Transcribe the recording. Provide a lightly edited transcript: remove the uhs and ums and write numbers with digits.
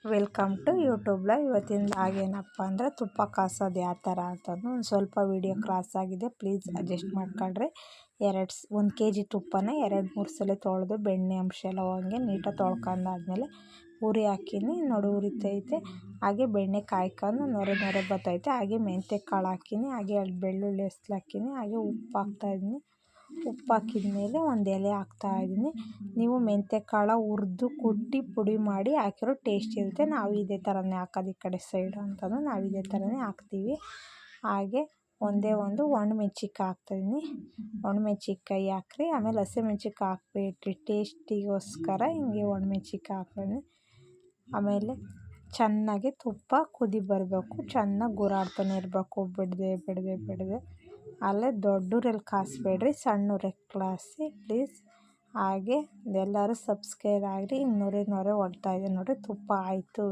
Welcome to YouTube live. ಇವತ್ತಿನ ಆಗೇನಪ್ಪ ಅಂದರೆ ತುಪ್ಪ ಕಾಸೋದು ಯಾವ ಥರ ಅಂತಂದು ಒಂದು ಸ್ವಲ್ಪ ವೀಡಿಯೋ ಕ್ರಾಸ್ ಆಗಿದೆ, ಪ್ಲೀಸ್ ಅಡ್ಜಸ್ಟ್ ಮಾಡ್ಕೊಳ್ರಿ. 1 kg ತುಪ್ಪನ 2-3 ಸಲ ತೊಳೆದು ಬೆಣ್ಣೆ ಅಂಶ ಎಲ್ಲ ಹೋಗಂಗೆ ನೀಟಾಗಿ ತೊಳ್ಕೊಂಡಾದ್ಮೇಲೆ ಉರಿ ಹಾಕಿನಿ. ನೋಡಿ ಉರಿತೈತೆ, ಹಾಗೆ ಬೆಣ್ಣೆ ಕಾಯ್ಕೊಂಡು ನೊರೆ ಬರ್ತೈತೆ. ಹಾಗೆ ಮೆಂತ್ಯ ಕಾಳು ಹಾಕಿನಿ, ಹಾಗೆ 2 ಬೆಳ್ಳುಳ್ಳಿ ಹೆಸ್ಲು ಹಾಕಿನಿ, ಹಾಗೆ ಉಪ್ಪು ಹಾಕ್ತಾಯಿದ್ದೀನಿ. ಉಪ್ಪು ಹಾಕಿದ್ಮೇಲೆ ಒಂದು ಎಲೆ ಹಾಕ್ತಾಯಿದ್ದೀನಿ. ನೀವು ಮೆಂತ್ಯ ಕಾಳು ಹುರಿದು ಕುಟ್ಟಿ ಪುಡಿ ಮಾಡಿ ಹಾಕಿರೋ ಟೇಸ್ಟ್ ಇರುತ್ತೆ. ನಾವು ಇದೇ ಥರನೇ ಹಾಕೋದು, ಈ ಕಡೆ ಸೈಡು ಅಂತಂದು ನಾವು ಇದೇ ಥರನೇ ಹಾಕ್ತೀವಿ. ಹಾಗೆ ಒಂದೇ ಒಂದು ಒಣಮೆಣ್ಸಿನ್ಕಾಯಿ ಹಾಕ್ತಾಯಿದ್ದೀನಿ. ಒಣಮೆಣ್ಸಿನ್ಕಾಯಿ ಹಾಕ್ರಿ, ಆಮೇಲೆ ಹಸಿಮೆಣ್ಸಿನ್ಕಾಯಿ ಹಾಕ್ಬೇಡ್ರಿ, ಟೇಸ್ಟಿಗೋಸ್ಕರ ಹಿಂಗೆ ಒಣಮೆಣ್ಸಿನ್ಕಾಯಿ ಹಾಕ್ತಾಯಿದ್ದೀನಿ. ಆಮೇಲೆ ಚೆನ್ನಾಗಿ ತುಪ್ಪ ಕುದಿ ಬರಬೇಕು, ಚೆನ್ನಾಗಿ ಗುರಾಡ್ತಾನೆ ಇರಬೇಕು, ಬಿಡದೆ ಅಲ್ಲೇ ದೊಡ್ಡೂರಲ್ಲಿ ಕಾಯಿಸ್ಬೇಡ್ರಿ, ಸಣ್ಣೂರಲ್ಲಿ ಕಾಯಿಸಿ ಪ್ಲೀಸ್. ಹಾಗೆ ಎಲ್ಲರೂ ಸಬ್ಸ್ಕ್ರೈಬ್ ಆಗಿರಿ. ನೊರೆ ಹೊಡ್ತಾ ಇದೆ ನೋಡಿ, ತುಪ್ಪ ಆಯಿತು.